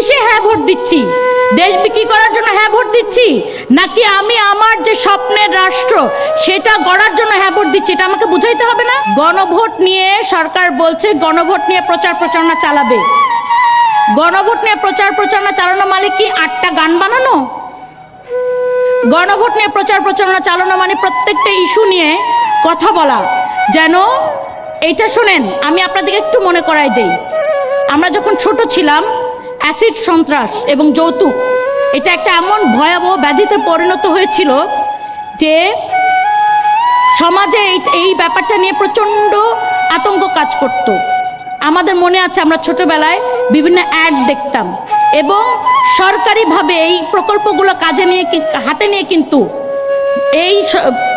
কিসে হ্যাঁ ভোট দিচ্ছি? দেশ বিক্রি করার জন্য হ্যাঁ ভোট দিচ্ছি, নাকি আমি আমার যে স্বপ্নের রাষ্ট্র সেটা গড়ার জন্য হ্যাঁ ভোট দিচ্ছি? এটা আমাকে বুঝাইতে হবে না? গণভোট নিয়ে সরকার বলছে গণভোট নিয়ে প্রচার প্রচারণা চালাবে। গণভোট নিয়ে প্রচার প্রচারণা চালানো মানে কি 8টা গান বানানো? গণভোট নিয়ে প্রচার প্রচারণা চালানো মানে প্রত্যেকটা ইস্যু নিয়ে কথা বলা। যেন এইটা শোনেন, আমি আপনাদেরকে একটু মনে করাই দেই। আমরা যখন ছোট ছিলাম, অ্যাসিড সন্ত্রাস এবং যৌতুক এটা একটা এমন ভয়াবহ ব্যাধিতে পরিণত হয়েছিল যে সমাজে এই ব্যাপারটা নিয়ে প্রচণ্ড আতঙ্ক কাজ করত। আমাদের মনে আছে আমরা ছোটবেলায় বিভিন্ন অ্যাড দেখতাম এবং সরকারিভাবে এই প্রকল্পগুলো কাজে নিয়ে হাতে নিয়ে কিন্তু এই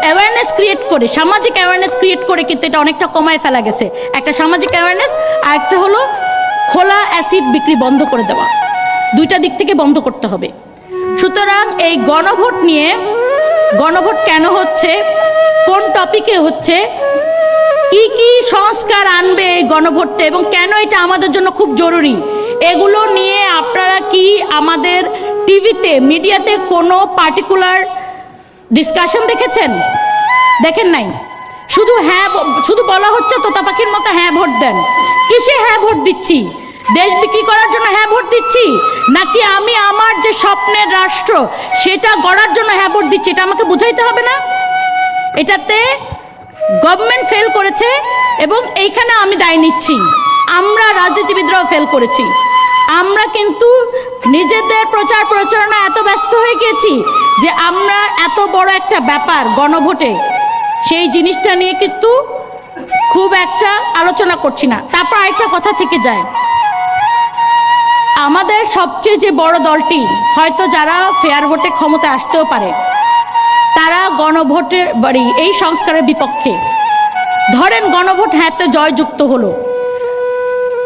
অ্যাওয়ারনেস ক্রিয়েট করে, সামাজিক অ্যাওয়ারনেস ক্রিয়েট করে কিন্তু এটা অনেকটা কমায় ফেলা গেছে। একটা সামাজিক অ্যাওয়ারনেস আর একটা হলো খোলা অ্যাসিড বিক্রি বন্ধ করে দেওয়া। দুইটা দিক থেকে বন্ধ করতে হবে। সুতরাং এই গণভোট নিয়ে, গণভোট কেন হচ্ছে, কোন টপিকে হচ্ছে, কি কি সংস্কার আনবে এই গণভোটটা এবং কেন এটা আমাদের জন্য খুব জরুরি, এগুলো নিয়ে আপনারা কি আমাদের টিভিতে, মিডিয়াতে কোনো পার্টিকুলার ডিসকাশন দেখেছেন? দেখেন নাই। শুধু বলা হচ্ছে তোতা পাখির মতো হ্যাঁ ভোট দেন। কিসে হ্যাঁ ভোট দিচ্ছি? দেশ বিক্রি করার জন্য হ্যাঁ ভোট দিচ্ছি, নাকি আমি আমার যে স্বপ্নের রাষ্ট্র সেটা গড়ার জন্য হ্যাঁ ভোট দিচ্ছি? এটা আমাকে বুঝাইতে হবে না? এটাতে গভর্নমেন্ট ফেল করেছে এবং এইখানে আমি দায় নিচ্ছি। আমরা রাজনীতিবিদরাও ফেল করেছি। আমরা কিন্তু নিজেদের প্রচার প্রচারণা এত ব্যস্ত হয়ে গেছি যে আমরা এত বড় একটা ব্যাপার গণভোটে সেই জিনিসটা নিয়ে কিন্তু খুব একটা আলোচনা করছি না। তারপর আরেকটা কথা থেকে যায়, আমাদের সবচেয়ে যে বড় দলটি, হয়তো যারা ফেয়ার ভোটে ক্ষমতায় আসতেও পারে, তারা গণভোটের এই সংস্কারের বিপক্ষে। ধরেন গণভোট হ্যাঁতে জয়যুক্ত হলো,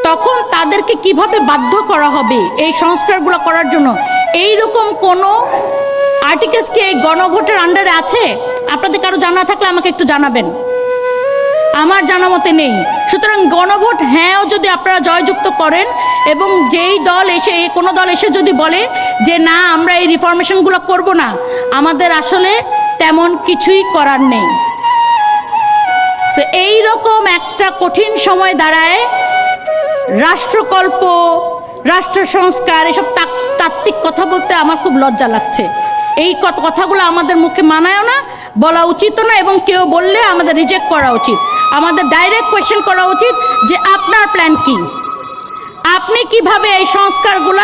তখন তাদেরকে কিভাবে বাধ্য করা হবে এই সংস্কারগুলো করার জন্য? এইরকম কোনো আর্টিকেলস কি এই গণভোটের আন্ডারে আছে? আপনাদের কারো জানা থাকলে আমাকে একটু জানাবেন। আমার জানা মতে নেই। সুতরাং গণভোট হ্যাঁও যদি আপনারা জয়যুক্ত করেন এবং যেই দল এসে, কোনো দল এসে যদি বলে যে না আমরা এই রিফরমেশনগুলো করব না, আমাদের আসলে তেমন কিছুই করার নেই। এইরকম একটা কঠিন সময় দাঁড়ায় রাষ্ট্রকল্প, রাষ্ট্র সংস্কার, এসব তাত্ত্বিক কথা বলতে আমার খুব লজ্জা লাগছে। এই কথাগুলো আমাদের মুখে মানায়ও না, বলা উচিত না, এবং কেউ বললে আমাদের রিজেক্ট করা উচিত। আমাদের ডাইরেক্ট কোয়েশ্চেন করা উচিত যে আপনার প্ল্যান কি, আপনি কিভাবে এই সংস্কারগুলো